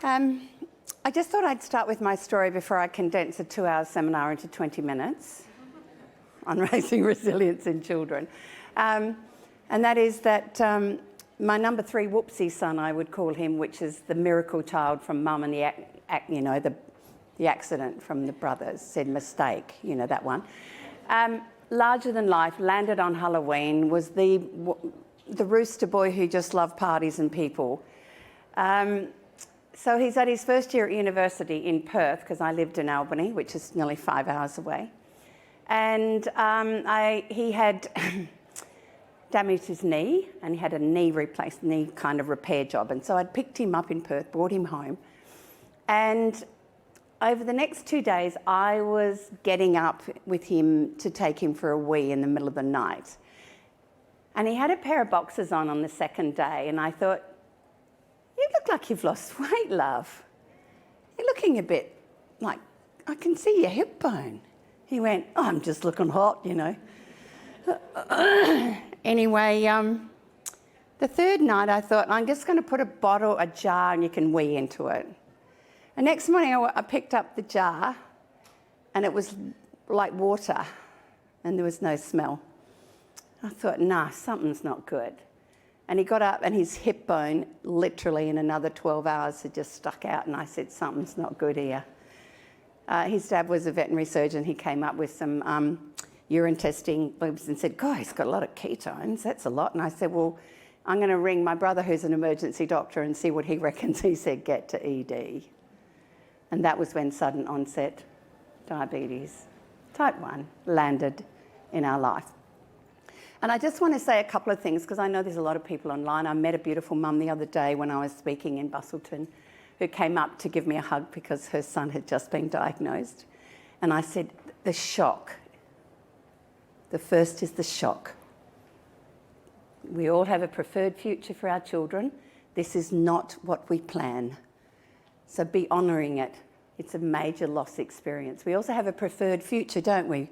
I just thought I'd start with my story before I condense a 2-hour seminar into 20 minutes on raising resilience in children. And that is that my number 3 whoopsie son, I would call him, which is the miracle child from mum and the accident from the brothers, said mistake, that one. Larger than life, landed on Halloween, was the rooster boy who just loved parties and people. So he's at his first year at university in Perth, because I lived in Albany, which is nearly 5 hours away. And he had damaged his knee, and he had a knee kind of repair job. And so I'd picked him up in Perth, brought him home. And over the next 2 days, I was getting up with him to take him for a wee in the middle of the night. And he had a pair of boxers on the second day, and I thought, "You look like you've lost weight, love. You're looking a bit like, I can see your hip bone." He went, "Oh, I'm just looking hot, Anyway, the third night I thought, I'm just going to put a jar, and you can wee into it. The next morning I picked up the jar, and it was like water, and there was no smell. I thought, nah, something's not good. And he got up, and his hip bone, literally in another 12 hours, had just stuck out, and I said, something's not good here. His dad was a veterinary surgeon. He came up with some urine testing labs and said, "God, he's got a lot of ketones. That's a lot." And I said, "Well, I'm going to ring my brother, who's an emergency doctor, and see what he reckons." He said, "Get to ED." And that was when sudden onset diabetes, type 1, landed in our life. And I just want to say a couple of things, because I know there's a lot of people online. I met a beautiful mum the other day when I was speaking in Busselton, who came up to give me a hug because her son had just been diagnosed. And I said, the shock. The first is the shock. We all have a preferred future for our children. This is not what we plan. So be honouring it. It's a major loss experience. We also have a preferred future, don't we?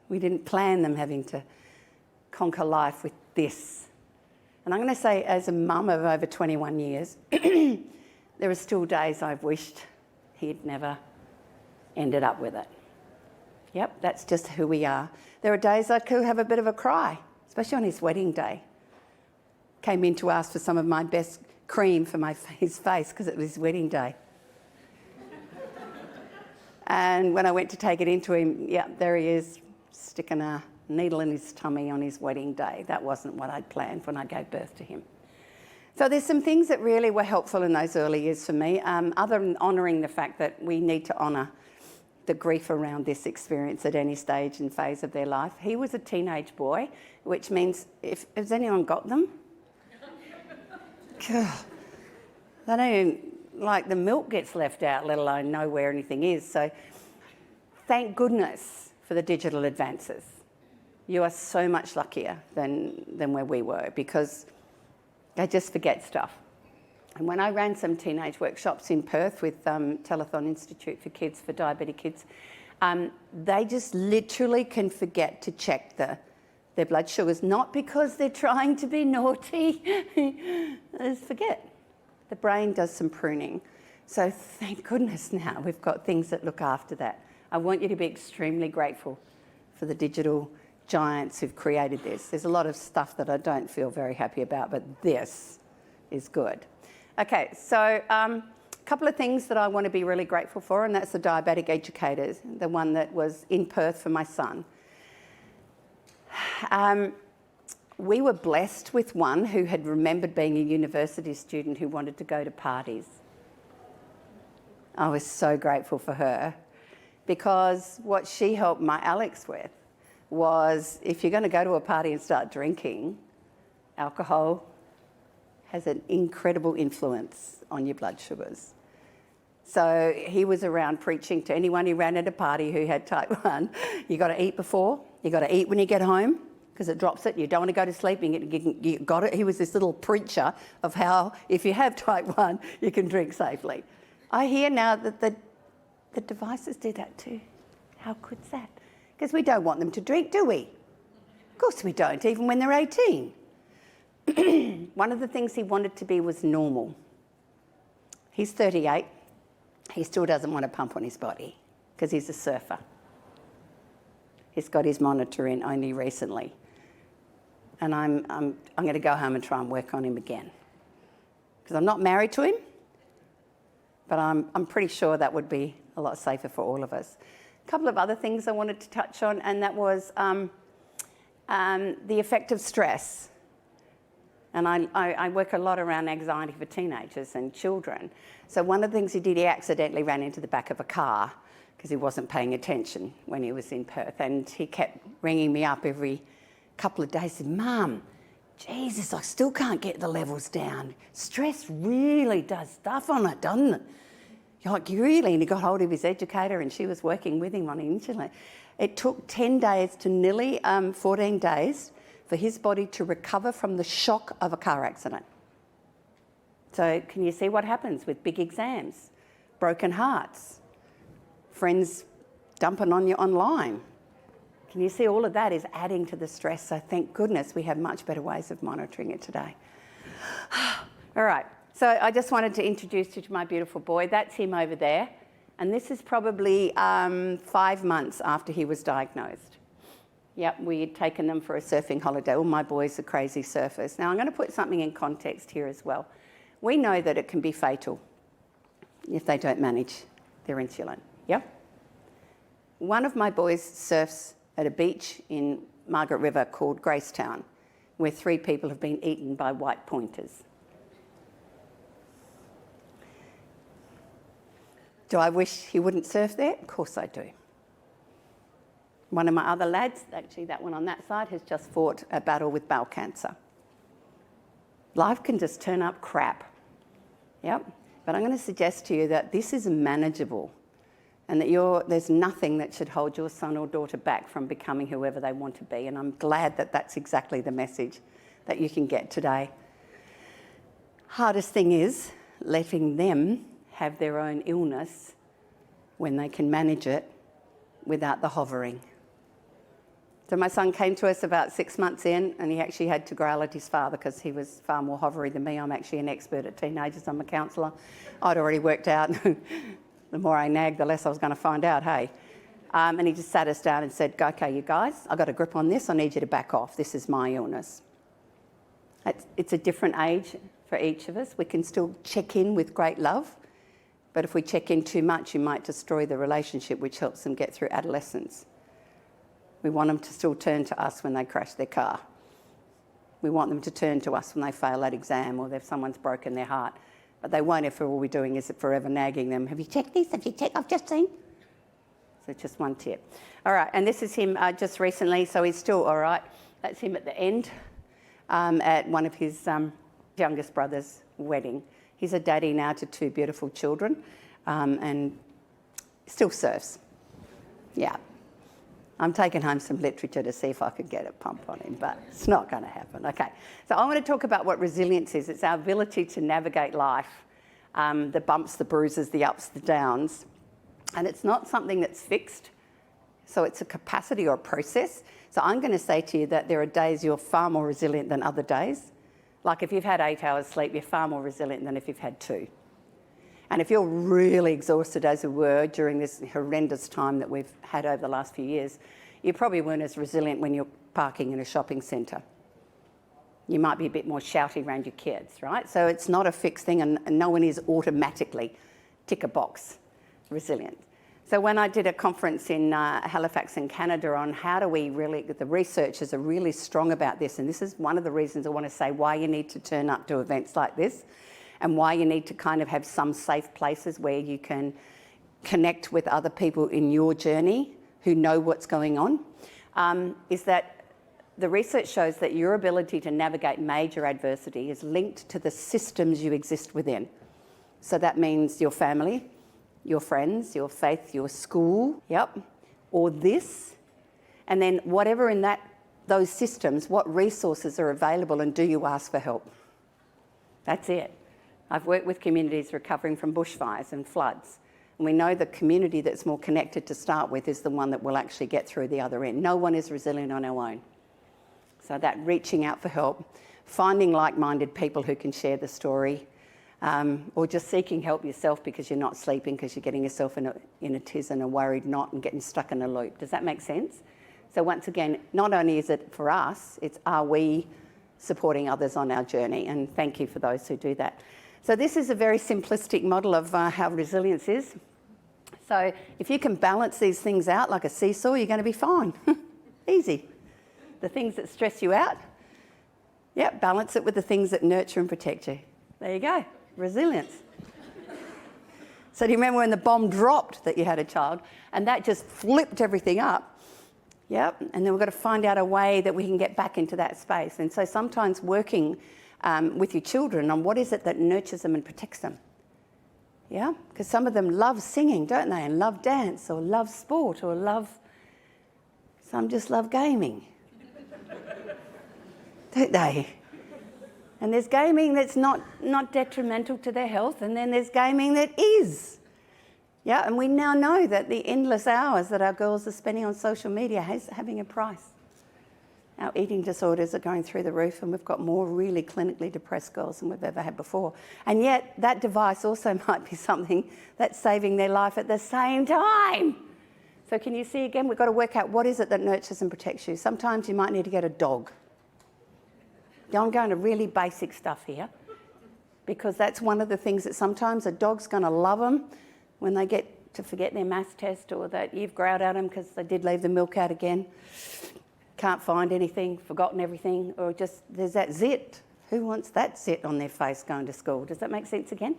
We didn't plan them having to conquer life with this. And I'm going to say, as a mum of over 21 years, there are still days I've wished he'd never ended up with it. Yep, that's just who we are. There are days I could have a bit of a cry, especially on his wedding day. Came in to ask for some of my best cream for his face because it was his wedding day. And when I went to take it into him, yeah, there he is, sticking a needle in his tummy on his wedding day. That wasn't what I'd planned when I gave birth to him. So there's some things that really were helpful in those early years for me, other than honouring the fact that we need to honour the grief around this experience at any stage and phase of their life. He was a teenage boy, which means, has anyone got them? God, they don't even, like, the milk gets left out, let alone know where anything is. So thank goodness for the digital advances. You are so much luckier than where we were, because they just forget stuff. And when I ran some teenage workshops in Perth with Telethon Institute for Kids, for diabetic kids, they just literally can forget to check their blood sugars, not because they're trying to be naughty, they just forget. The brain does some pruning. So thank goodness now we've got things that look after that. I want you to be extremely grateful for the digital giants who've created this. There's a lot of stuff that I don't feel very happy about, but this is good. Okay, so a couple of things that I want to be really grateful for, and that's the diabetic educators, the one that was in Perth for my son. We were blessed with one who had remembered being a university student who wanted to go to parties. I was so grateful for her, because what she helped my Alex with was, if you're going to go to a party and start drinking, alcohol has an incredible influence on your blood sugars. So he was around preaching to anyone who ran at a party who had type 1. You got to eat before, you got to eat when you get home, because it drops it. You don't want to go to sleep, you got it. He was this little preacher of how, if you have type 1, you can drink safely. I hear now that the devices do that too. How good's that? Because we don't want them to drink, do we? Of course we don't, even when they're 18. One of the things he wanted to be was normal. He's 38. He still doesn't want a pump on his body because he's a surfer. He's got his monitor in only recently. And I'm going to go home and try and work on him again. Because I'm not married to him, but I'm pretty sure that would be a lot safer for all of us. A couple of other things I wanted to touch on, and that was the effect of stress. And I work a lot around anxiety for teenagers and children. So one of the things he did, he accidentally ran into the back of a car because he wasn't paying attention when he was in Perth. And he kept ringing me up every couple of days, said, "Mum, Jesus, I still can't get the levels down. Stress really does stuff on it, doesn't it?" Like, really? And he got hold of his educator and she was working with him on insulin. It took 10 days to nearly 14 days for his body to recover from the shock of a car accident. So can you see what happens with big exams? Broken hearts, friends dumping on you online. Can you see all of that is adding to the stress? So thank goodness we have much better ways of monitoring it today. All right, so I just wanted to introduce you to my beautiful boy. That's him over there. And this is probably 5 months after he was diagnosed. Yep, we had taken them for a surfing holiday. All my boys are crazy surfers. Now, I'm going to put something in context here as well. We know that it can be fatal if they don't manage their insulin. Yep. One of my boys surfs at a beach in Margaret River called Gracetown, where 3 people have been eaten by white pointers. Do I wish he wouldn't surf there? Of course I do. One of my other lads, actually that one on that side, has just fought a battle with bowel cancer. Life can just turn up crap. Yep. But I'm going to suggest to you that this is manageable and that there's nothing that should hold your son or daughter back from becoming whoever they want to be. And I'm glad that that's exactly the message that you can get today. Hardest thing is letting them have their own illness when they can manage it without the hovering. So my son came to us about 6 months in, and he actually had to growl at his father because he was far more hovery than me. I'm actually an expert at teenagers. I'm a counsellor. I'd already worked out the more I nagged, the less I was going to find out, hey. And he just sat us down and said, "Okay, you guys, I've got a grip on this. I need you to back off. This is my illness." It's a different age for each of us. We can still check in with great love, but if we check in too much, you might destroy the relationship which helps them get through adolescence. We want them to still turn to us when they crash their car. We want them to turn to us when they fail that exam or if someone's broken their heart. But they won't if all we're doing is forever nagging them. "Have you checked this? Have you checked? I've just seen." So just one tip. All right, and this is him just recently, so he's still all right. That's him at the end at one of his youngest brother's wedding. He's a daddy now to 2 beautiful children and still surfs. Yeah. I'm taking home some literature to see if I could get a pump on him, but it's not going to happen. Okay, so I want to talk about what resilience is. It's our ability to navigate life, the bumps, the bruises, the ups, the downs. And it's not something that's fixed, so it's a capacity or a process. So I'm going to say to you that there are days you're far more resilient than other days. Like if you've had 8 hours sleep, you're far more resilient than if you've had 2. And if you're really exhausted, as we were during this horrendous time that we've had over the last few years, you probably weren't as resilient when you're parking in a shopping centre. You might be a bit more shouty around your kids, right? So it's not a fixed thing, and no one is automatically tick a box resilient. So when I did a conference in Halifax in Canada on how do we really, the researchers are really strong about this, and this is one of the reasons I want to say why you need to turn up to events like this, and why you need to kind of have some safe places where you can connect with other people in your journey who know what's going on, is that the research shows that your ability to navigate major adversity is linked to the systems you exist within. So that means your family, your friends, your faith, your school, or this, and then whatever in those systems, what resources are available, and do you ask for help? That's it. I've worked with communities recovering from bushfires and floods, and we know the community that's more connected to start with is the one that will actually get through the other end. No one is resilient on our own. So that reaching out for help, finding like-minded people who can share the story, or just seeking help yourself because you're not sleeping, because you're getting yourself in a tiz and a worried knot and getting stuck in a loop. Does that make sense? So once again, not only is it for us, it's are we supporting others on our journey, and thank you for those who do that. So this is a very simplistic model of how resilience is. So if you can balance these things out like a seesaw, you're going to be fine. Easy. The things that stress you out, balance it with the things that nurture and protect you. There you go, resilience. So do you remember when the bomb dropped that you had a child and that just flipped everything up? Yep, and then we've got to find out a way that we can get back into that space. And so sometimes working with your children on what is it that nurtures them and protects them. Yeah, because some of them love singing, don't they? And love dance or love sport or some just love gaming. Don't they? And there's gaming that's not detrimental to their health, and then there's gaming that is. Yeah, and we now know that the endless hours that our girls are spending on social media is having a price. Our eating disorders are going through the roof, and we've got more really clinically depressed girls than we've ever had before. And yet that device also might be something that's saving their life at the same time. So can you see again, we've got to work out what is it that nurtures and protects you. Sometimes you might need to get a dog. Now I'm going to really basic stuff here, because that's one of the things that sometimes a dog's going to love them when they get to forget their maths test, or that you've growled at them because they did leave the milk out again. Can't find anything, forgotten everything, or just there's that zit. Who wants that zit on their face going to school? Does that make sense again?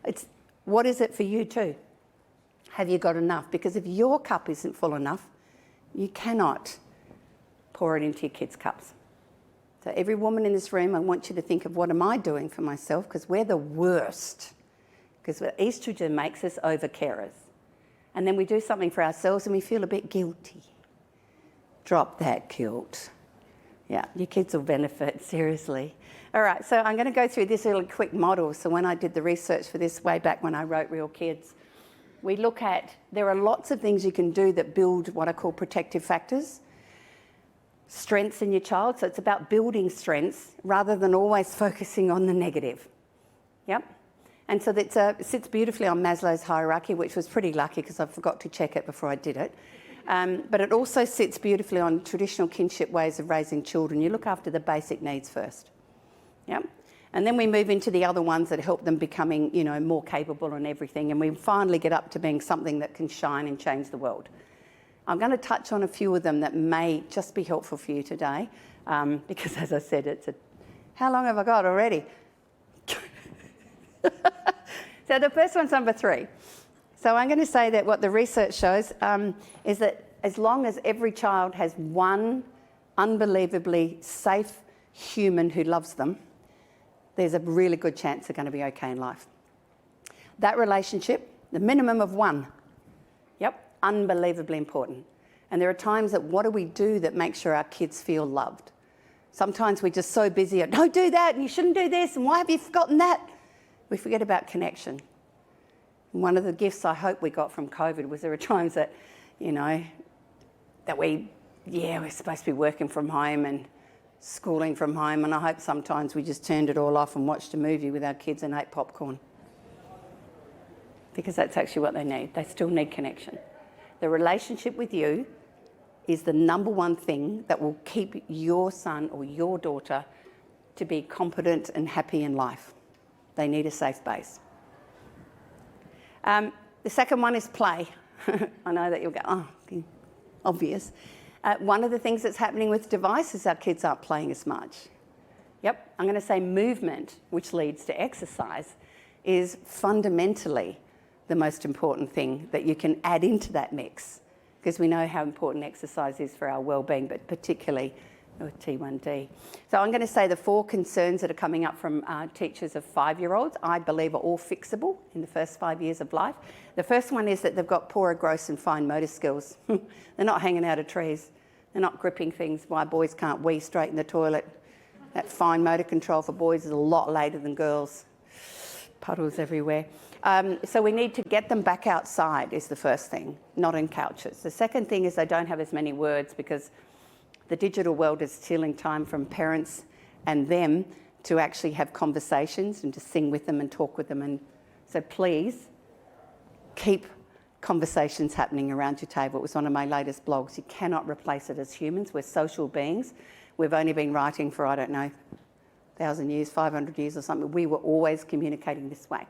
It's what is it for you too? Have you got enough? Because if your cup isn't full enough, you cannot pour it into your kids' cups. So every woman in this room, I want you to think of what am I doing for myself, because we're the worst. Because estrogen makes us over-carers. And then we do something for ourselves and we feel a bit guilty. Drop that guilt. Yeah, your kids will benefit, seriously. All right, so I'm going to go through this really quick model. So when I did the research for this way back when I wrote Real Kids, we look at, there are lots of things you can do that build what I call protective factors, strengths in your child. So it's about building strengths rather than always focusing on the negative. Yep. And so that sits beautifully on Maslow's hierarchy, which was pretty lucky because I forgot to check it before I did it. But it also sits beautifully on traditional kinship ways of raising children. You look after the basic needs first. Yep. And then we move into the other ones that help them becoming, more capable and everything. And we finally get up to being something that can shine and change the world. I'm going to touch on a few of them that may just be helpful for you today. Because as I said, how long have I got already? So the first one's number 3. So I'm going to say that what the research shows is that as long as every child has one unbelievably safe human who loves them, there's a really good chance they're going to be okay in life. That relationship, the minimum of 1, unbelievably important. And there are times that what do we do that makes sure our kids feel loved? Sometimes we're just so busy, don't do that, and you shouldn't do this, and why have you forgotten that? We forget about connection. One of the gifts I hope we got from COVID was there are times that, that we're supposed to be working from home and schooling from home, and I hope sometimes we just turned it all off and watched a movie with our kids and ate popcorn. Because that's actually what they need. They still need connection. The relationship with you is the number one thing that will keep your son or your daughter to be competent and happy in life. They need a safe base. The second one is play. I know that you'll go, obvious. One of the things that's happening with devices, our kids aren't playing as much. Yep, I'm going to say movement, which leads to exercise, is fundamentally the most important thing that you can add into that mix, because we know how important exercise is for our well-being, but particularly with T1D. So I'm going to say the 4 concerns that are coming up from teachers of 5-year-olds, I believe are all fixable in the first 5 years of life. The first one is that they've got poorer gross and fine motor skills. They're not hanging out of trees. They're not gripping things. Why boys can't wee straight in the toilet. That fine motor control for boys is a lot later than girls. Puddles everywhere. So we need to get them back outside is the first thing, not in couches. The second thing is they don't have as many words, because the digital world is stealing time from parents and them to actually have conversations and to sing with them and talk with them. And so please keep conversations happening around your table. It was one of my latest blogs. You cannot replace it as humans. We're social beings. We've only been writing for, 1,000 years, 500 years or something. We were always communicating this way,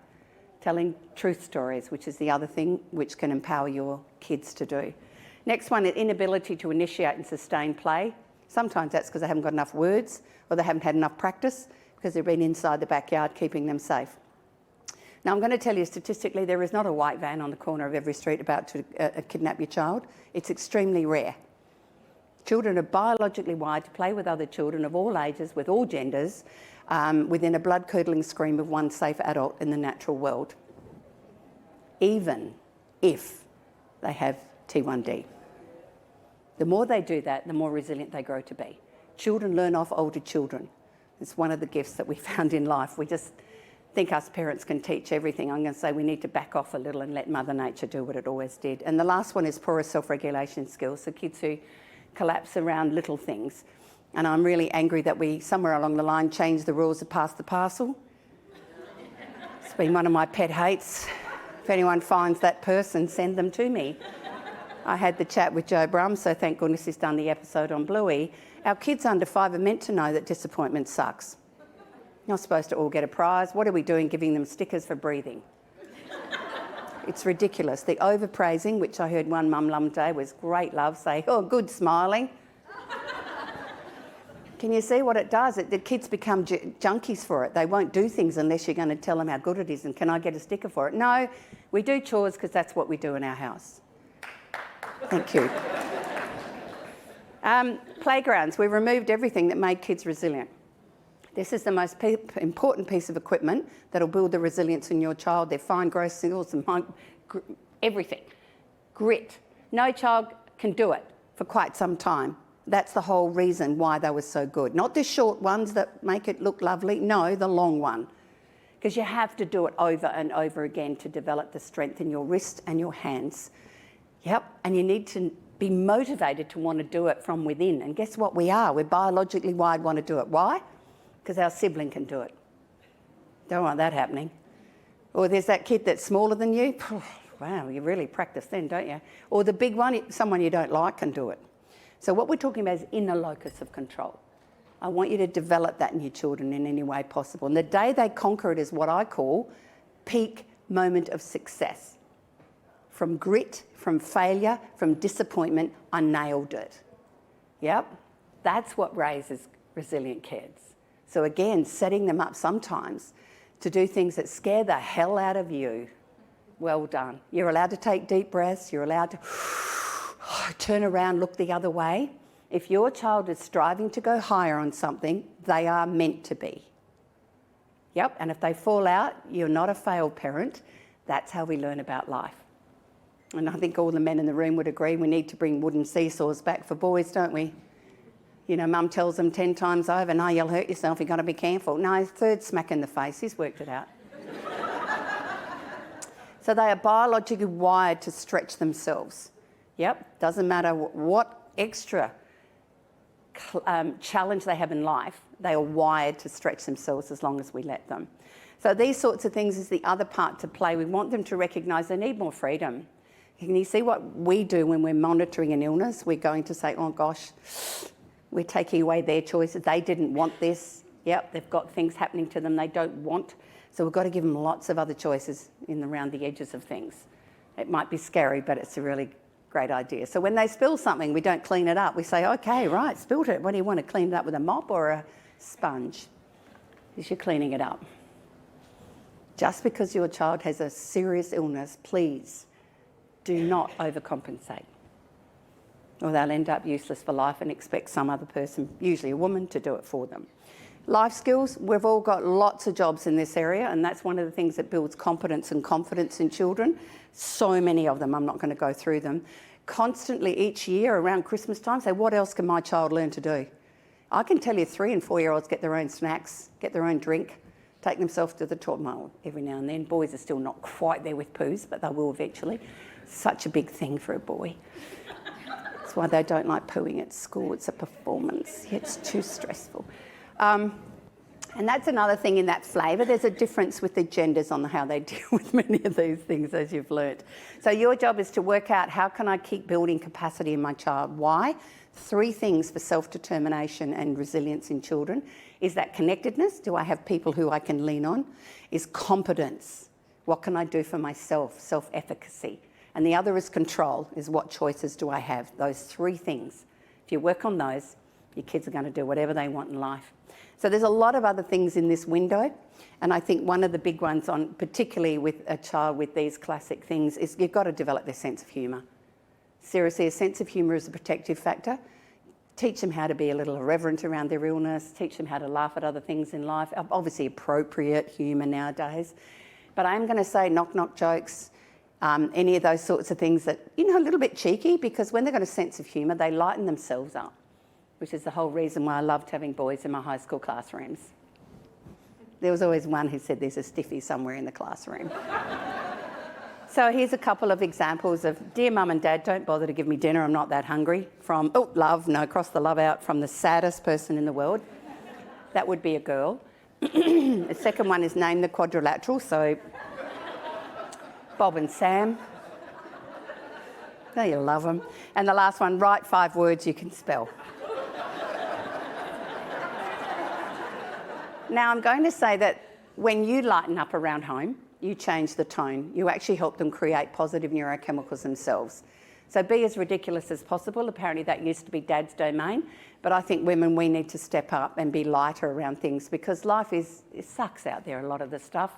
telling truth stories, which is the other thing which can empower your kids to do. Next one, an inability to initiate and sustain play. Sometimes that's because they haven't got enough words or they haven't had enough practice because they've been inside the backyard keeping them safe. Now, I'm going to tell you statistically, there is not a white van on the corner of every street about to kidnap your child. It's extremely rare. Children are biologically wired to play with other children of all ages, with all genders, within a blood-curdling scream of one safe adult in the natural world, even if they have T1D. The more they do that, the more resilient they grow to be. Children learn off older children. It's one of the gifts that we found in life. We just think us parents can teach everything. I'm going to say we need to back off a little and let Mother Nature do what it always did. And the last one is poorer self-regulation skills. So kids who collapse around little things. And I'm really angry that we, somewhere along the line, changed the rules of pass the parcel. It's been one of my pet hates. If anyone finds that person, send them to me. I had the chat with Joe Brum, so thank goodness he's done the episode on Bluey. Our kids under 5 are meant to know that disappointment sucks. You're not supposed to all get a prize. What are we doing giving them stickers for breathing? It's ridiculous. The overpraising, which I heard one mum one day was great love, say, oh, good smiling. Can you see what it does? The kids become junkies for it. They won't do things unless you're going to tell them how good it is and can I get a sticker for it? No, we do chores because that's what we do in our house. Thank you. Playgrounds. We removed everything that made kids resilient. This is the most important piece of equipment that'll build the resilience in your child, their fine growth skills and everything. Grit. No child can do it for quite some time. That's the whole reason why they were so good. Not the short ones that make it look lovely. No, the long one. Because you have to do it over and over again to develop the strength in your wrist and your hands. Yep, and you need to be motivated to want to do it from within. And guess what we are? We're biologically wired to want to do it. Why? Because our sibling can do it. Don't want that happening. Or there's that kid that's smaller than you. Wow, you really practice then, don't you? Or the big one, someone you don't like can do it. So what we're talking about is inner locus of control. I want you to develop that in your children in any way possible. And the day they conquer it is what I call peak moment of success. From grit, from failure, from disappointment, I nailed it. Yep, that's what raises resilient kids. So again, setting them up sometimes to do things that scare the hell out of you. Well done. You're allowed to take deep breaths. You're allowed to turn around, look the other way. If your child is striving to go higher on something, they are meant to be. Yep, and if they fall out, you're not a failed parent. That's how we learn about life. And I think all the men in the room would agree we need to bring wooden seesaws back for boys, don't we? You know, mum tells them 10 times over, no, you'll hurt yourself, you've got to be careful. No, third smack in the face, he's worked it out. So they are biologically wired to stretch themselves. Yep, doesn't matter what extra challenge they have in life, they are wired to stretch themselves as long as we let them. So these sorts of things is the other part to play. We want them to recognise they need more freedom. Can you see what we do when we're monitoring an illness? We're going to say, oh gosh, we're taking away their choices. They didn't want this. Yep, they've got things happening to them they don't want. So we've got to give them lots of other choices in around the edges of things. It might be scary, but it's a really great idea. So when they spill something, we don't clean it up. We say, okay, right, spilled it. What do you want to clean it up with, a mop or a sponge? Because you're cleaning it up. Just because your child has a serious illness, please do not overcompensate. Or they'll end up useless for life and expect some other person, usually a woman, to do it for them. Life skills, we've all got lots of jobs in this area, and that's one of the things that builds competence and confidence in children. So many of them, I'm not going to go through them. Constantly each year around Christmas time, say, what else can my child learn to do? I can tell you 3 and 4-year-olds get their own snacks, get their own drink, take themselves to the toilet every now and then. Boys are still not quite there with poos, but they will eventually. Such a big thing for a boy. That's why they don't like pooing at school. It's a performance. It's too stressful. And that's another thing in that flavour. There's a difference with the genders on how they deal with many of these things, as you've learnt. So your job is to work out, how can I keep building capacity in my child? Why? 3 things for self-determination and resilience in children. Is that connectedness? Do I have people who I can lean on? Is competence? What can I do for myself? Self-efficacy. And the other is control, is what choices do I have? Those 3 things. If you work on those, your kids are going to do whatever they want in life. So there's a lot of other things in this window. And I think one of the big ones, on particularly with a child with these classic things, is you've got to develop their sense of humour. Seriously, a sense of humour is a protective factor. Teach them how to be a little irreverent around their illness. Teach them how to laugh at other things in life. Obviously appropriate humour nowadays. But I am going to say knock-knock jokes, any of those sorts of things that, a little bit cheeky, because when they've got a sense of humour, they lighten themselves up, which is the whole reason why I loved having boys in my high school classrooms. There was always one who said there's a stiffy somewhere in the classroom. So here's a couple of examples of, dear mum and dad, don't bother to give me dinner, I'm not that hungry. From, cross the love out, from the saddest person in the world. That would be a girl. The second one is name the quadrilateral, so Bob and Sam. There, you love them. And the last one, write 5 words you can spell. Now, I'm going to say that when you lighten up around home, you change the tone. You actually help them create positive neurochemicals themselves. So be as ridiculous as possible. Apparently that used to be Dad's domain. But I think women, we need to step up and be lighter around things, because life it sucks out there, a lot of the stuff.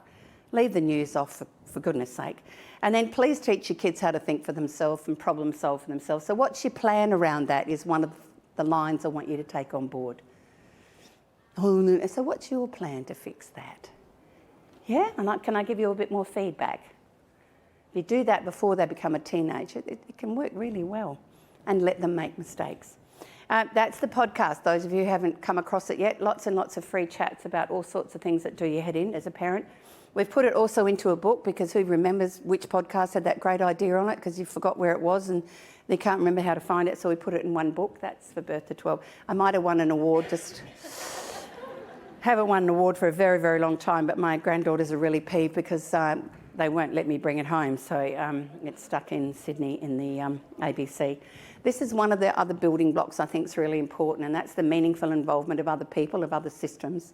Leave the news off, for goodness sake. And then please teach your kids how to think for themselves and problem solve for themselves. So what's your plan around that is one of the lines I want you to take on board. So what's your plan to fix that? Yeah? And can I give you a bit more feedback? If you do that before they become a teenager, it can work really well, and let them make mistakes. That's the podcast. Those of you who haven't come across it yet, lots and lots of free chats about all sorts of things that do your head in as a parent. We've put it also into a book, because who remembers which podcast had that great idea on it, because you forgot where it was and they can't remember how to find it, so we put it in one book. That's for Birth to 12. I might have won an award, just haven't won an award for a very, very long time, but my granddaughters are really peeved because they won't let me bring it home, so it's stuck in Sydney in the ABC. This is one of the other building blocks I think is really important, and that's the meaningful involvement of other people, of other systems.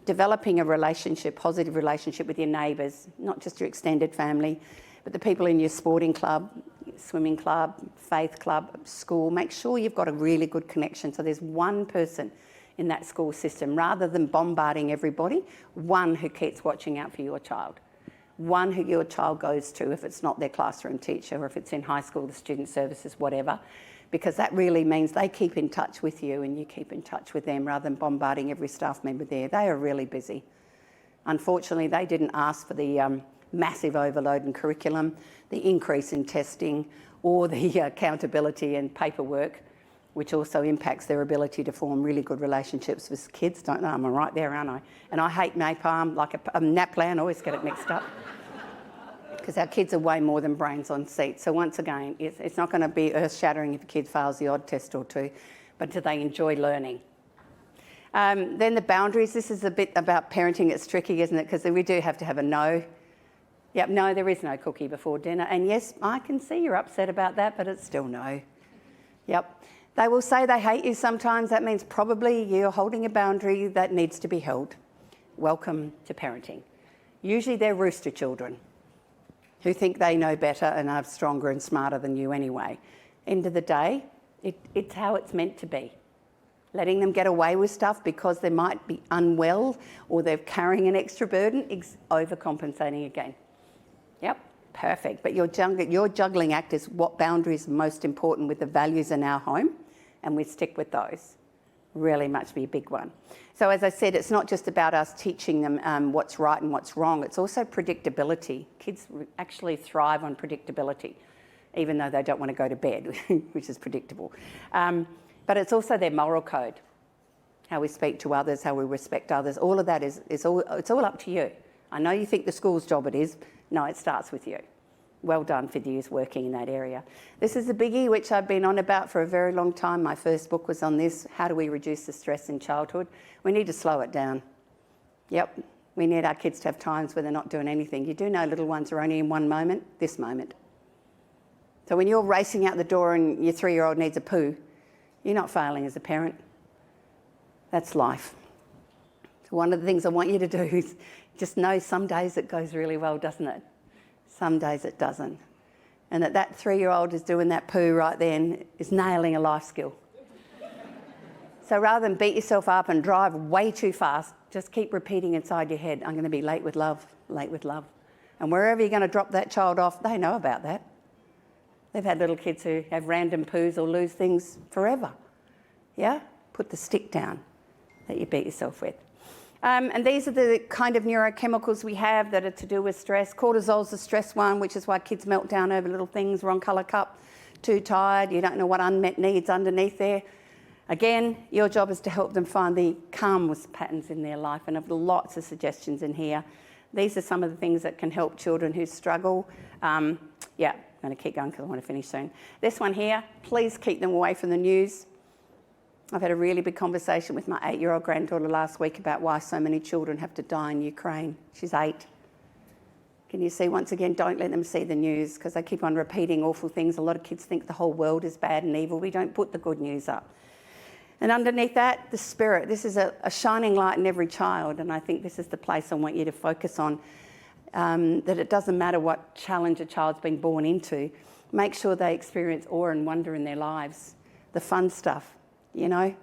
Developing a relationship, positive relationship with your neighbours, not just your extended family, but the people in your sporting club, swimming club, faith club, school. Make sure you've got a really good connection, so there's one person in that school system, rather than bombarding everybody, one who keeps watching out for your child. One who your child goes to if it's not their classroom teacher, or if it's in high school, the student services, whatever, because that really means they keep in touch with you and you keep in touch with them, rather than bombarding every staff member there. They are really busy. Unfortunately, they didn't ask for the massive overload in curriculum, the increase in testing, or the accountability and paperwork, which also impacts their ability to form really good relationships with kids. Don't know, I'm right there, aren't I? And I hate napalm, like a NAPLAN, I always get it mixed up. Because our kids are way more than brains on seats. So once again, it's not going to be earth-shattering if a kid fails the odd test or two, but do they enjoy learning? Then the boundaries. This is a bit about parenting. It's tricky, isn't it? Because we do have to have a no. Yep, no, there is no cookie before dinner. And yes, I can see you're upset about that, but it's still no. Yep. They will say they hate you sometimes. That means probably you're holding a boundary that needs to be held. Welcome to parenting. Usually they're rooster children who think they know better and are stronger and smarter than you anyway. End of the day, it's how it's meant to be. Letting them get away with stuff because they might be unwell or they're carrying an extra burden, overcompensating again. Yep, perfect. But your juggling act is what boundaries are most important with the values in our home, and we stick with those. Really must be a big one. So as I said, it's not just about us teaching them what's right and what's wrong. It's also predictability. Kids actually thrive on predictability, even though they don't want to go to bed, which is predictable. But it's also their moral code, how we speak to others, how we respect others. All of that it's all up to you. I know you think the school's job it is. No, it starts with you. Well done for those working in that area. This is a biggie which I've been on about for a very long time. My first book was on this. How do we reduce the stress in childhood? We need to slow it down. Yep, we need our kids to have times where they're not doing anything. You do know little ones are only in one moment, this moment. So when you're racing out the door and your 3-year-old needs a poo, you're not failing as a parent. That's life. So one of the things I want you to do is just know some days it goes really well, doesn't it? Some days it doesn't. And that 3-year-old is doing that poo right then is nailing a life skill. So rather than beat yourself up and drive way too fast, just keep repeating inside your head, I'm going to be late with love, late with love. And wherever you're going to drop that child off, they know about that. They've had little kids who have random poos or lose things forever. Yeah? Put the stick down that you beat yourself with. And these are the kind of neurochemicals we have that are to do with stress. Cortisol's the stress one, which is why kids melt down over little things, wrong colour cup, too tired, you don't know what unmet needs underneath there. Again, your job is to help them find the calmness patterns in their life, and I've lots of suggestions in here. These are some of the things that can help children who struggle. I'm going to keep going because I want to finish soon. This one here, please keep them away from the news. I've had a really big conversation with my 8-year-old granddaughter last week about why so many children have to die in Ukraine. She's 8. Can you see, once again, don't let them see the news because they keep on repeating awful things. A lot of kids think the whole world is bad and evil. We don't put the good news up. And underneath that, the spirit. This is a shining light in every child, and I think this is the place I want you to focus on, that it doesn't matter what challenge a child's been born into. Make sure they experience awe and wonder in their lives, the fun stuff. You know,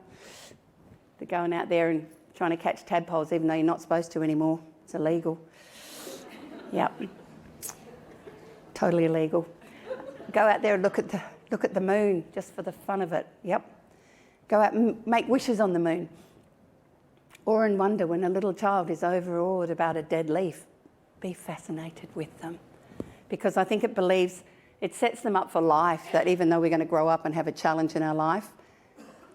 they're going out there and trying to catch tadpoles even though you're not supposed to anymore. It's illegal. Yep. Totally illegal. Go out there and look at the moon just for the fun of it. Yep. Go out and make wishes on the moon. Awe and wonder when a little child is overawed about a dead leaf. Be fascinated with them. Because I think it sets them up for life, that even though we're going to grow up and have a challenge in our life,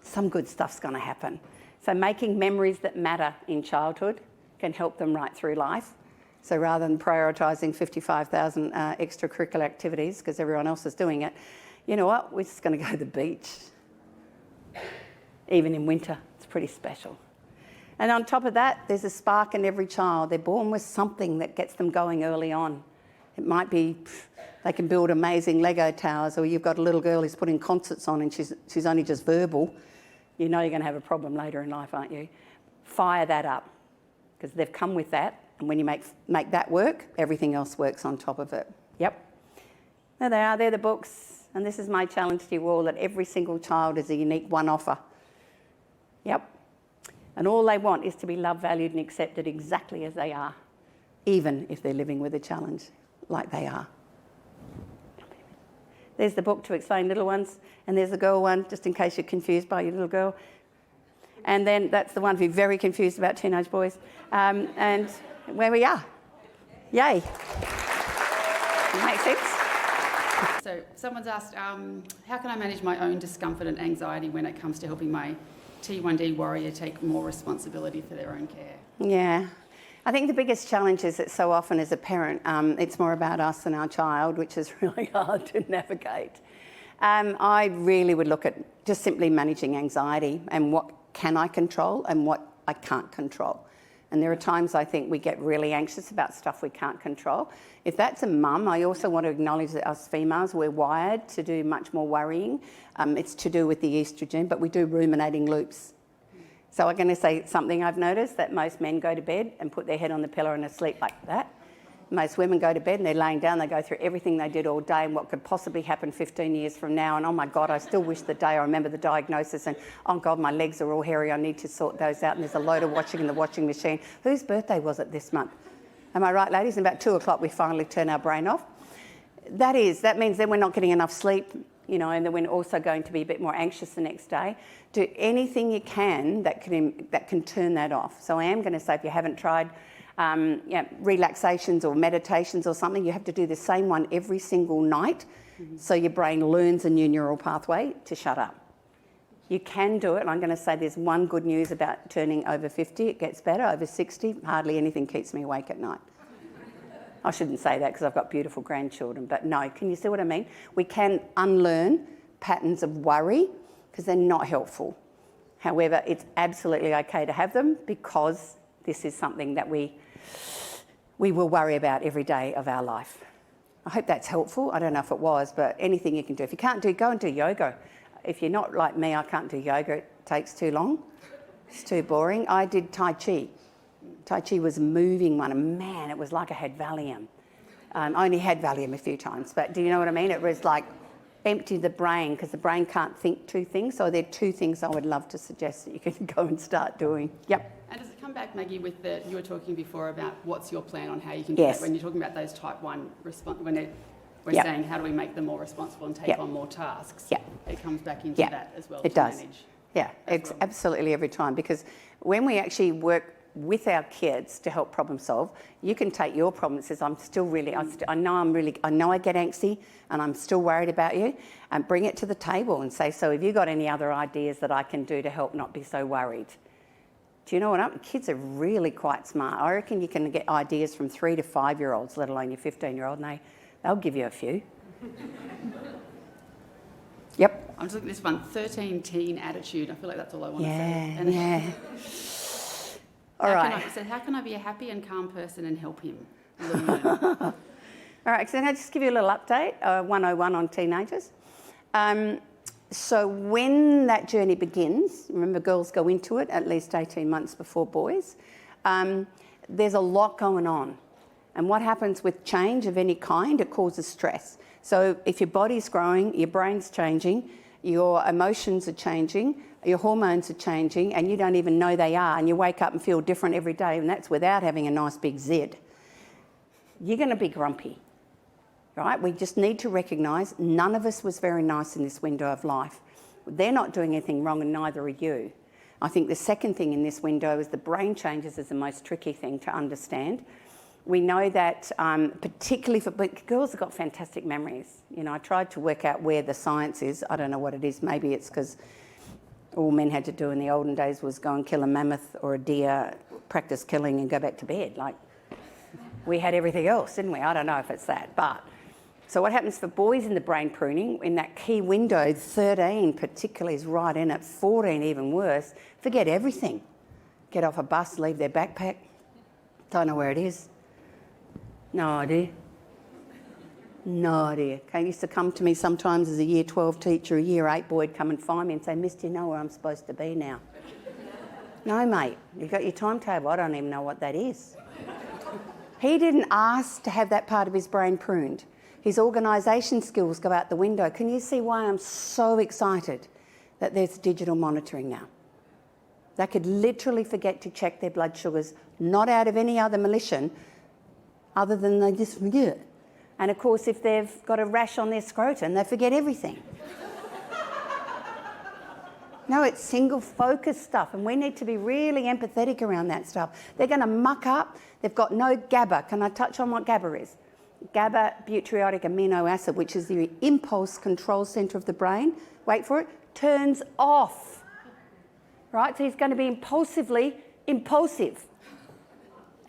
some good stuff's going to happen. So making memories that matter in childhood can help them right through life. So rather than prioritising 55,000 extracurricular activities because everyone else is doing it, you know what? We're just going to go to the beach. Even in winter, it's pretty special. And on top of that, there's a spark in every child. They're born with something that gets them going early on. It might be they can build amazing Lego towers, or you've got a little girl who's putting concerts on and she's only just verbal. You know you're going to have a problem later in life, aren't you? Fire that up, because they've come with that, and when you make that work, everything else works on top of it. Yep. There they are, they're the books, and this is my challenge to you all, that every single child is a unique one-offer. Yep. And all they want is to be loved, valued and accepted exactly as they are, even if they're living with a challenge like they are. There's the book to explain little ones, and there's the girl one, just in case you're confused by your little girl. And then that's the one if you're very confused about teenage boys. And where we are. Yay. Makes sense? So someone's asked, how can I manage my own discomfort and anxiety when it comes to helping my T1D warrior take more responsibility for their own care? Yeah. I think the biggest challenge is that so often as a parent, it's more about us and our child, which is really hard to navigate. I really would look at just simply managing anxiety and what can I control and what I can't control. And there are times I think we get really anxious about stuff we can't control. If that's a mum, I also want to acknowledge that us females, we're wired to do much more worrying. It's to do with the estrogen, but we do ruminating loops. So I'm going to say something I've noticed, that most men go to bed and put their head on the pillow and are asleep like that. Most women go to bed and they're laying down, they go through everything they did all day and what could possibly happen 15 years from now, and oh my God, I still wish the day I remember the diagnosis, and oh God, my legs are all hairy, I need to sort those out, and there's a load of washing in the washing machine. Whose birthday was it this month? Am I right, ladies? And about 2 o'clock we finally turn our brain off. That means then we're not getting enough sleep, you know, and then we're also going to be a bit more anxious the next day. Do anything you can that can turn that off. So I am going to say, if you haven't tried relaxations or meditations or something, you have to do the same one every single night, so your brain learns a new neural pathway to shut up. You can do it, and I'm going to say there's one good news about turning over 50, it gets better. Over 60, hardly anything keeps me awake at night. I shouldn't say that because I've got beautiful grandchildren, but no, can you see what I mean? We can unlearn patterns of worry because they're not helpful. However, it's absolutely okay to have them because this is something that we will worry about every day of our life. I hope that's helpful. I don't know if it was, but anything you can do. If you can't do, go and do yoga. If you're not like me, I can't do yoga. It takes too long. It's too boring. I did Tai Chi. Tai Chi was a moving one, and man, it was like I had Valium. I only had Valium a few times, but do you know what I mean? It was like empty the brain, because the brain can't think two things. So there are two things I would love to suggest that you can go and start doing. Yep. And does it come back, Maggie, with you were talking before about what's your plan on how you can do Yes. that? When you're talking about those type 1 response, when we're Yep. saying how do we make them more responsible and take Yep. on more tasks, Yep. it comes back into Yep. that as well It to does. manage. Yeah, as well. absolutely every time, because when we actually work with our kids to help problem solve, you can take your problem and says, I'm still really, I know I get angsty and I'm still worried about you, and bring it to the table and say, so have you got any other ideas that I can do to help not be so worried? Do you know what? Kids are really quite smart. I reckon you can get ideas from 3 to 5-year-olds, let alone your 15-year-old, and they'll give you a few. Yep. I'm just looking at this one, 13 teen attitude. I feel like that's all I want to say. Yeah, And yeah. All right. So how can I be a happy and calm person and help him learn? All right, so can I just give you a little update, 101 on teenagers. So when that journey begins, remember girls go into it at least 18 months before boys, there's a lot going on. And what happens with change of any kind, it causes stress. So if your body's growing, your brain's changing, your emotions are changing, your hormones are changing, and you don't even know they are, and you wake up and feel different every day, and that's without having a nice big Z. You're going to be grumpy, right? We just need to recognise none of us was very nice in this window of life. They're not doing anything wrong, and neither are you. I think the second thing in this window is the brain changes is the most tricky thing to understand. We know that particularly but girls have got fantastic memories. You know, I tried to work out where the science is. I don't know what it is. Maybe it's because all men had to do in the olden days was go and kill a mammoth or a deer, practice killing and go back to bed. Like, we had everything else, didn't we? I don't know if it's that. But so what happens for boys in the brain pruning, in that key window, 13 particularly is right in it, 14 even worse, forget everything. Get off a bus, leave their backpack, don't know where it is. No idea. No idea. Okay, used to come to me sometimes as a year 12 teacher, a year 8 boy would come and find me and say, Miss, do you know where I'm supposed to be now? No, mate, you got your timetable. I don't even know what that is. He didn't ask to have that part of his brain pruned. His organisation skills go out the window. Can you see why I'm so excited that there's digital monitoring now? They could literally forget to check their blood sugars, not out of any other malicious, other than they just forget. And of course, if they've got a rash on their scrotum, they forget everything. No, it's single focus stuff, and we need to be really empathetic around that stuff. They're going to muck up. They've got no GABA. Can I touch on what GABA is? GABA, butyric amino acid, which is the impulse control centre of the brain, wait for it, turns off. Right? So he's going to be impulsive.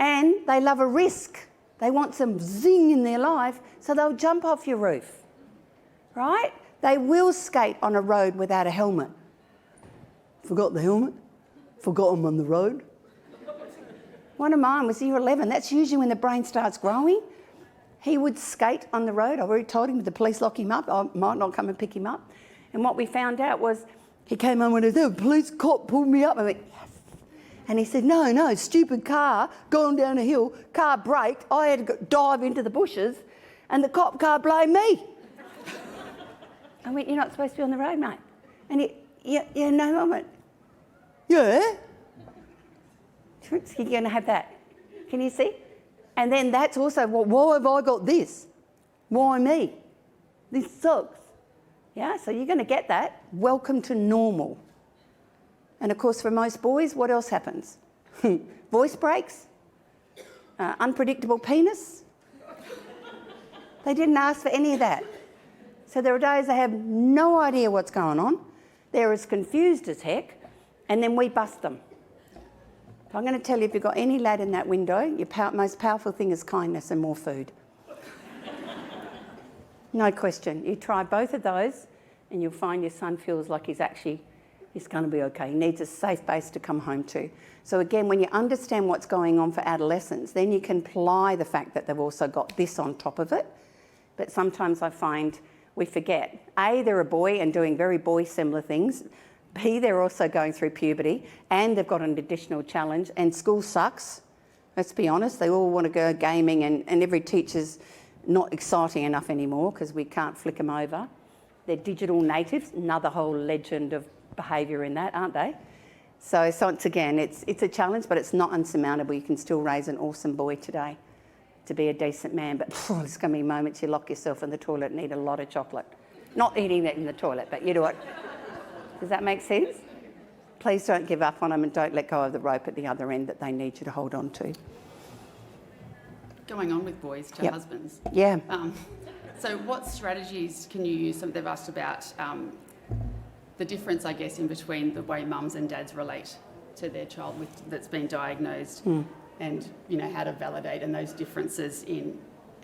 And they love a risk. They want some zing in their life, so they'll jump off your roof. Right? They will skate on a road without a helmet. Forgot the helmet? Forgot him on the road? One of mine was year 11. That's usually when the brain starts growing. He would skate on the road. I already told him, the police lock him up. I might not come and pick him up. And what we found out was he came home and he said, police cop pulled me up. I went, yes. And he said, no, stupid car, going down a hill, car braked. I had to dive into the bushes and the cop car blamed me. I went, you're not supposed to be on the road, mate. And he, yeah, no, I went, yeah. You're going to have that. Can you see? And then that's also, well, why have I got this? Why me? This sucks. Yeah, so you're going to get that. Welcome to normal. And of course, for most boys, what else happens? Voice breaks, unpredictable penis. They didn't ask for any of that. So there are days they have no idea what's going on. They're as confused as heck, and then we bust them. So I'm going to tell you, if you've got any lad in that window, your most powerful thing is kindness and more food. No question. You try both of those and you'll find your son feels like he's He's going to be okay. He needs a safe base to come home to. So again, when you understand what's going on for adolescents, then you can apply the fact that they've also got this on top of it. But sometimes I find we forget. A, they're a boy and doing very boy-similar things. B, they're also going through puberty and they've got an additional challenge, and school sucks. Let's be honest, they all want to go gaming, and every teacher's not exciting enough anymore because we can't flick them over. They're digital natives, another whole legend of behaviour in that, aren't they? So once again, it's a challenge, but it's not unsurmountable. You can still raise an awesome boy today to be a decent man, but there's going to be moments you lock yourself in the toilet and eat a lot of chocolate. Not eating it in the toilet, but you do it. Does that make sense? Please don't give up on them and don't let go of the rope at the other end that they need you to hold on to. Going on with boys to husbands. Yeah. So what strategies can you use? They've asked about the difference, I guess, in between the way mums and dads relate to their child that's been diagnosed and, how to validate, and those differences in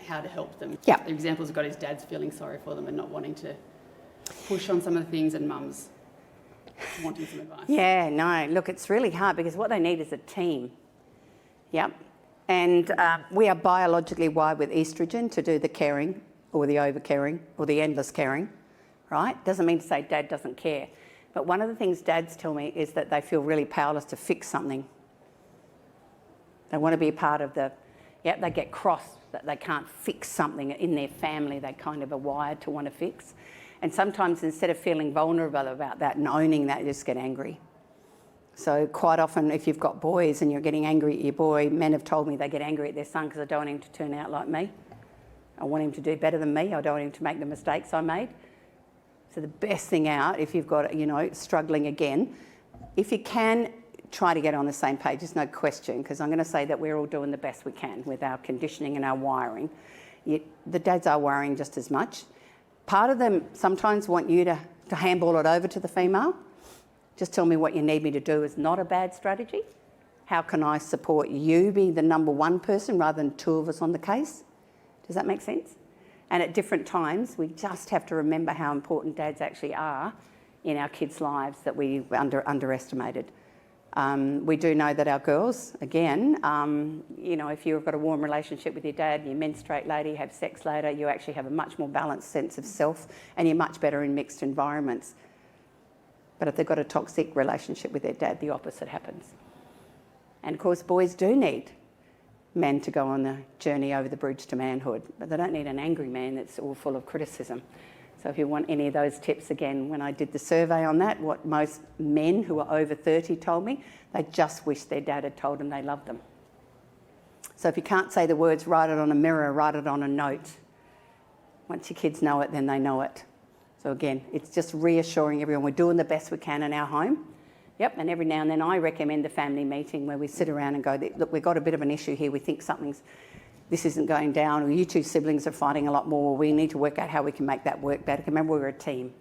how to help them. Yeah. The examples have got his dad's feeling sorry for them and not wanting to push on some of the things, and mums wanting some advice. Yeah, no, look, it's really hard because what they need is a team. Yep. And we are biologically wired with estrogen to do the caring or the over-caring or the endless caring, right? Doesn't mean to say dad doesn't care. But one of the things dads tell me is that they feel really powerless to fix something. They want to be a part of they get cross that they can't fix something in their family they kind of are wired to want to fix. And sometimes instead of feeling vulnerable about that and owning that, you just get angry. So quite often if you've got boys and you're getting angry at your boy, men have told me they get angry at their son because I don't want him to turn out like me. I want him to do better than me. I don't want him to make the mistakes I made. So the best thing out, if you've got, struggling again, if you can, try to get on the same page, there's no question, because I'm going to say that we're all doing the best we can with our conditioning and our wiring. The dads are wiring just as much. Part of them sometimes want you to handball it over to the female. Just tell me what you need me to do is not a bad strategy. How can I support you being the number one person rather than two of us on the case? Does that make sense? And at different times, we just have to remember how important dads actually are in our kids' lives that we underestimated. We do know that our girls, again, if you've got a warm relationship with your dad, you menstruate later, you have sex later, you actually have a much more balanced sense of self and you're much better in mixed environments. But if they've got a toxic relationship with their dad, the opposite happens. And of course, boys do need men to go on the journey over the bridge to manhood, but they don't need an angry man that's all full of criticism. So if you want any of those tips, again, when I did the survey on that, what most men who are over 30 told me, they just wish their dad had told them they loved them. So if you can't say the words, write it on a mirror, write it on a note. Once your kids know it, then they know it. So again, it's just reassuring everyone we're doing the best we can in our home. Yep, and every now and then I recommend a family meeting where we sit around and go, look, we've got a bit of an issue here, we think this isn't going down, or you two siblings are fighting a lot more, we need to work out how we can make that work better. Remember, we're a team.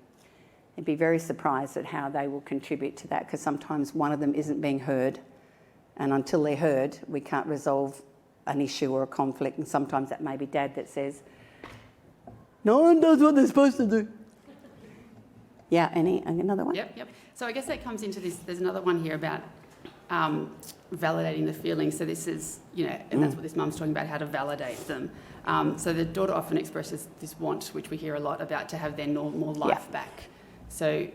You'd be very surprised at how they will contribute to that, because sometimes one of them isn't being heard, and until they're heard, we can't resolve an issue or a conflict, and sometimes that may be dad that says, no one does what they're supposed to do. Yeah, another one? Yep. So I guess that comes into this, there's another one here about validating the feelings. So this is, and that's what this mum's talking about, how to validate them. So the daughter often expresses this want, which we hear a lot about, to have their normal life back. So,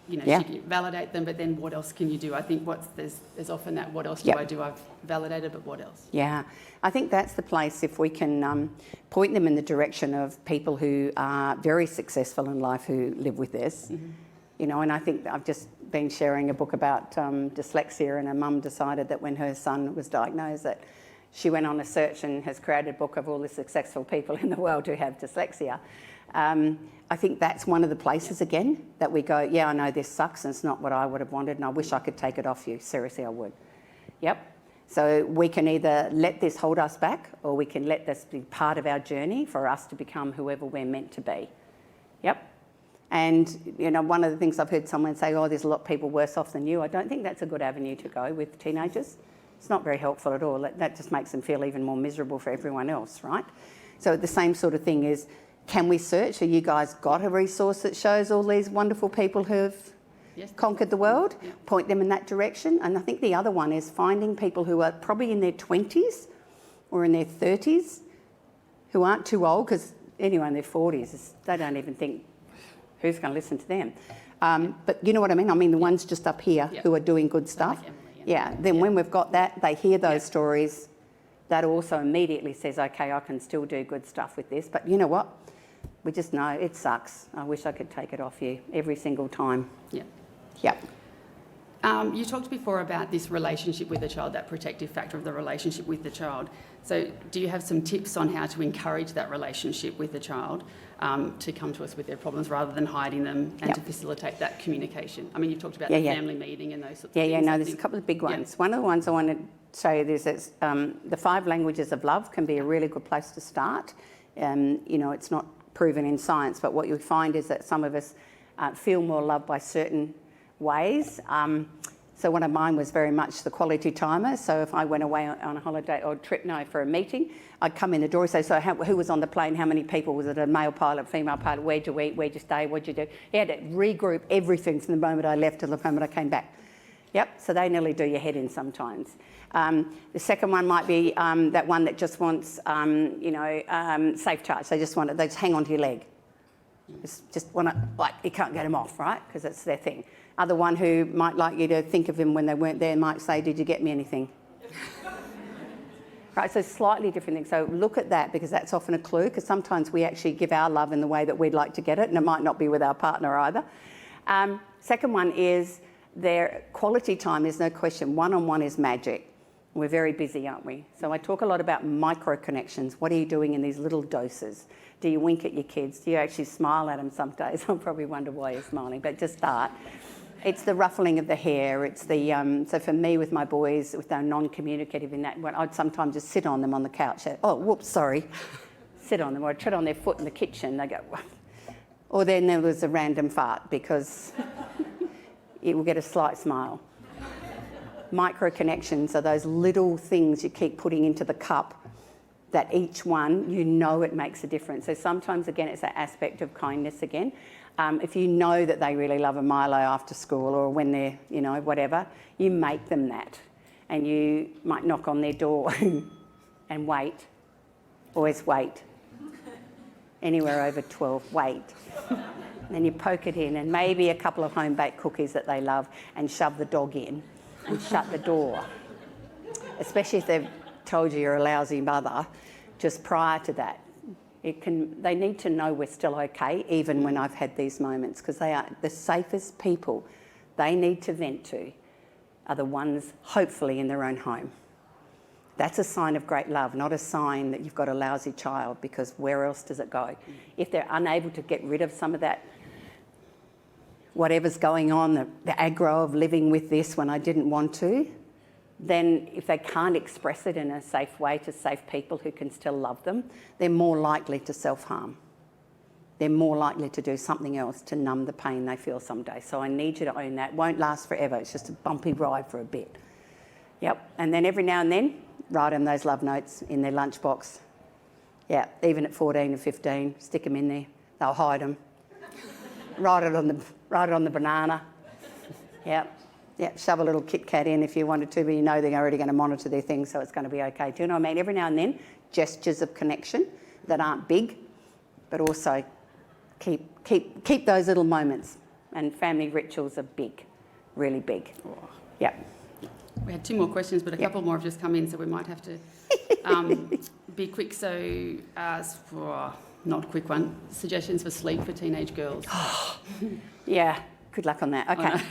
she can validate them, but then what else can you do? I think there's often that, what else do I do? I've validated, but what else? Yeah, I think that's the place if we can point them in the direction of people who are very successful in life who live with this. Mm-hmm. And I think I've just been sharing a book about dyslexia, and a mum decided that when her son was diagnosed that she went on a search and has created a book of all the successful people in the world who have dyslexia. I think that's one of the places, again, that we go, I know this sucks and it's not what I would have wanted and I wish I could take it off you. Seriously, I would. Yep. So we can either let this hold us back, or we can let this be part of our journey for us to become whoever we're meant to be. Yep. And, one of the things I've heard someone say, there's a lot of people worse off than you. I don't think that's a good avenue to go with teenagers. It's not very helpful at all. That just makes them feel even more miserable for everyone else, right? So the same sort of thing is, can we search? Have you guys got a resource that shows all these wonderful people who've Yes. conquered the world, Yeah. point them in that direction. And I think the other one is finding people who are probably in their 20s or in their 30s who aren't too old, because anyone in their 40s, they don't even think, who's going to listen to them? But you know what I mean? I mean, the ones just up here Yeah. who are doing good stuff. Like Emily, Yeah, then when we've got that, they hear those Yeah. stories, that also immediately says, okay, I can still do good stuff with this. But you know what? We just know it sucks. I wish I could take it off you every single time. Yeah. Yep. You talked before about this relationship with the child, that protective factor of the relationship with the child. So do you have some tips on how to encourage that relationship with the child to come to us with their problems rather than hiding them, and Yep. to facilitate that communication? I mean, you've talked about Yeah, the yeah. family meeting and those sorts of Yeah, things. yeah, I no, there's a think- couple of big Yeah. ones. One of the ones I want to show you is that the 5 languages of love can be a really good place to start. You know, it's not proven in science, but what you'll find is that some of us feel more loved by certain ways. So one of mine was very much the quality timer. So if I went away on a holiday or trip, for a meeting, I'd come in the door and say, so who was on the plane? How many people? Was it a male pilot, female pilot? Where'd you eat? Where'd you stay? What'd you do? He had to regroup everything from the moment I left to the moment I came back. Yep, so they nearly do your head in sometimes. The second one might be that one that just wants, safe touch. They just hang on to your leg. Just want to, like, you can't get them off, right? Because it's their thing. Other one who might like you to think of him when they weren't there might say, did you get me anything? Right, so slightly different things. So look at that, because that's often a clue, because sometimes we actually give our love in the way that we'd like to get it, and it might not be with our partner either. Second one is their quality time is no question. One-on-one is magic. We're very busy, aren't we? So I talk a lot about micro connections. What are you doing in these little doses? Do you wink at your kids? Do you actually smile at them some days? I'll probably wonder why you're smiling, but just start. It's the ruffling of the hair. It's the so for me with my boys, if they're non-communicative in that, I'd sometimes just sit on them on the couch. Oh, whoops, sorry. Sit on them, or I'd tread on their foot in the kitchen. They go, or then there was a random fart, because it will get a slight smile. Micro connections are those little things you keep putting into the cup that each one, it makes a difference. So sometimes, again, it's that aspect of kindness again. If you know that they really love a Milo after school, or when they're, whatever, you make them that. And you might knock on their door and wait. Always wait. Anywhere over 12, wait. Then you poke it in, and maybe a couple of home-baked cookies that they love, and shove the dog in and shut the door. Especially if they've told you you're a lousy mother just prior to that. They need to know we're still okay, even when I've had these moments, because they are the safest people they need to vent to are the ones, hopefully, in their own home. That's a sign of great love, not a sign that you've got a lousy child, because where else does it go? If they're unable to get rid of some of that, whatever's going on, the aggro of living with this when I didn't want to, then if they can't express it in a safe way to safe people who can still love them, they're more likely to self-harm. They're more likely to do something else to numb the pain they feel someday. So I need you to own that. It won't last forever. It's just a bumpy ride for a bit. Yep. And then every now and then, write them those love notes in their lunchbox. Yeah, even at 14 and 15, stick them in there. They'll hide them. write it on the banana. Yep. Yeah, shove a little Kit Kat in if you wanted to, but they're already going to monitor their things, so it's going to be okay. Do you know what I mean? Every now and then, gestures of connection that aren't big, but also keep those little moments. And family rituals are big, really big. Oh. Yeah. We had 2 more questions, but a couple more have just come in, so we might have to be quick. So, not a quick one, suggestions for sleep for teenage girls. Yeah, good luck on that. Okay.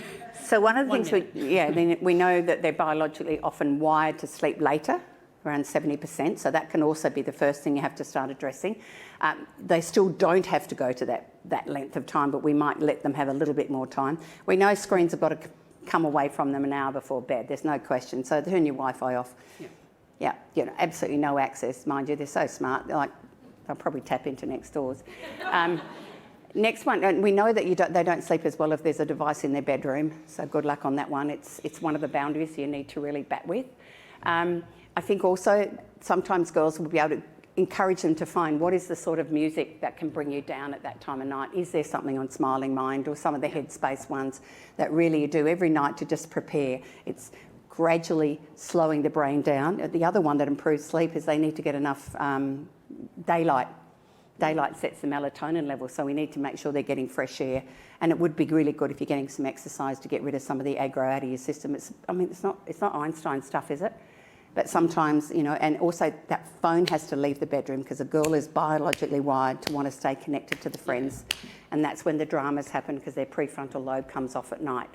So one of the things we know that they're biologically often wired to sleep later, around 70%, so that can also be the first thing you have to start addressing. They still don't have to go to that length of time, but we might let them have a little bit more time. We know screens have got to come away from them an hour before bed, there's no question, so turn your Wi-Fi off. Yeah, absolutely no access, mind you, they're so smart, they'll probably tap into next doors. Next one, we know that they don't sleep as well if there's a device in their bedroom, so good luck on that one. It's one of the boundaries you need to really bat with. I think also sometimes girls will be able to encourage them to find what is the sort of music that can bring you down at that time of night. Is there something on Smiling Mind or some of the Headspace ones that really you do every night to just prepare? It's gradually slowing the brain down. The other one that improves sleep is they need to get enough daylight. Daylight sets the melatonin level, so we need to make sure they're getting fresh air. And it would be really good if you're getting some exercise to get rid of some of the aggro out of your system. It's not Einstein stuff, is it? But sometimes, you know, and also that phone has to leave the bedroom because a girl is biologically wired to want to stay connected to the friends. And that's when the dramas happen because their prefrontal lobe comes off at night.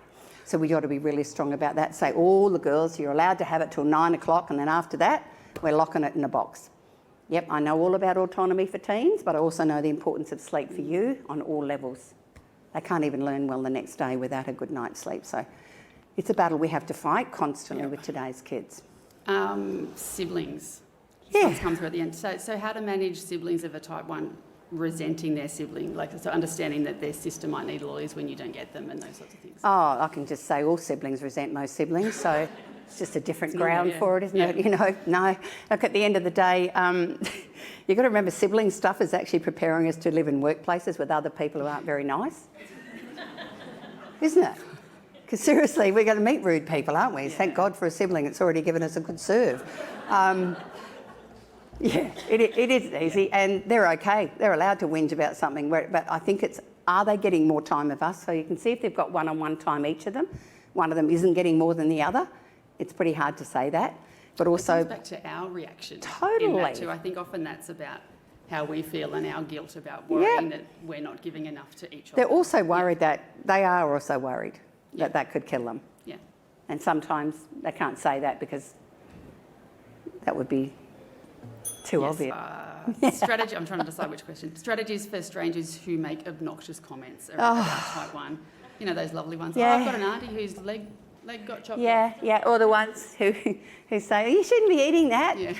So we got to be really strong about that. Say all the girls, you're allowed to have it till 9 o'clock, and then after that, we're locking it in a box. Yep, I know all about autonomy for teens, but I also know the importance of sleep for you on all levels. They can't even learn well the next day without a good night's sleep. So it's a battle we have to fight constantly with today's kids. Siblings. Yeah. This comes through at the end. So how to manage siblings of a type 1 resenting their sibling, like so understanding that their sister might need lollies when you don't get them and those sorts of things. Oh, I can just say all siblings resent most siblings, so it's just a different ground for it, isn't it? You know, no. Look, at the end of the day, you've got to remember sibling stuff is actually preparing us to live in workplaces with other people who aren't very nice, isn't it? Because seriously, we're going to meet rude people, aren't we? Yeah. Thank God for a sibling. It's already given us a good serve. Yeah, it is easy, and they're okay. They're allowed to whinge about something, but I think it's, are they getting more time of us? So you can see if they've got one-on-one time, each of them. One of them isn't getting more than the other. It's pretty hard to say that. But also... It comes back to our reaction. Totally. In that too. I think often that's about how we feel and our guilt about worrying that we're not giving enough to each other. They're also worried that, they are also worried that that could kill them. Yeah. And sometimes they can't say that because that would be too obvious. Strategy. I'm trying to decide which question. Strategies for strangers who make obnoxious comments about type 1. You know, those lovely ones. Yeah. Oh, I've got an auntie whose leg got chopped off. Yeah. Or the ones who say, you shouldn't be eating that. Yeah.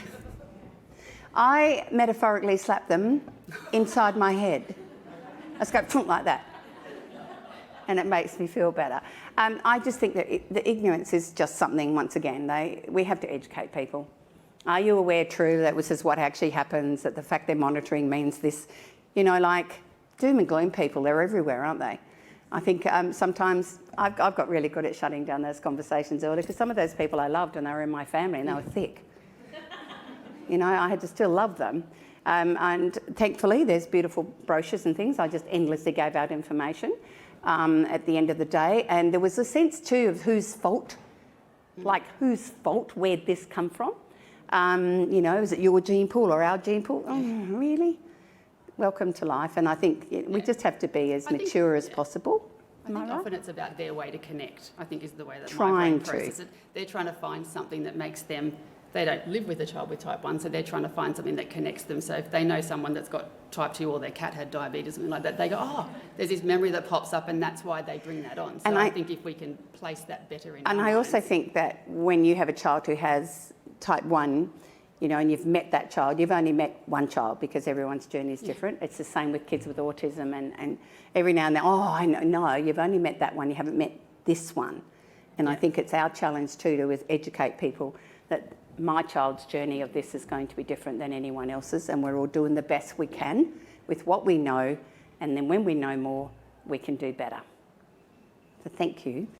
I metaphorically slap them inside my head. I just go like that. And it makes me feel better. I just think that the ignorance is just something, once again, we have to educate people. Are you aware, true, that this is what actually happens, that the fact they're monitoring means this, you know, like doom and gloom people, they're everywhere, aren't they? I think sometimes I've got really good at shutting down those conversations early because some of those people I loved and they were in my family and they were thick. You know, I had to still love them. And thankfully, there's beautiful brochures and things. I just endlessly gave out information at the end of the day. And there was a sense too of whose fault, like whose fault, where'd this come from? You know, is it your gene pool or our gene pool? Oh, really? Welcome to life. And I think we just have to be as mature as possible. I think often it's about their way to connect, I think is the way that my brain processes it. They're trying to find something that makes them, they don't live with a child with type 1, so they're trying to find something that connects them. So if they know someone that's got type 2 or their cat had diabetes, something like that, they go, oh, there's this memory that pops up and that's why they bring that on. So and I think if we can place that better in And our I minds. also think that when you have a child who has type 1, you know, and you've met that child, you've only met one child because everyone's journey is different. It's the same with kids with autism and every now and then, I know, no, you've only met that one, you haven't met this one. And I think it's our challenge too to educate people that my child's journey of this is going to be different than anyone else's, and we're all doing the best we can with what we know, and then when we know more, we can do better. So thank you.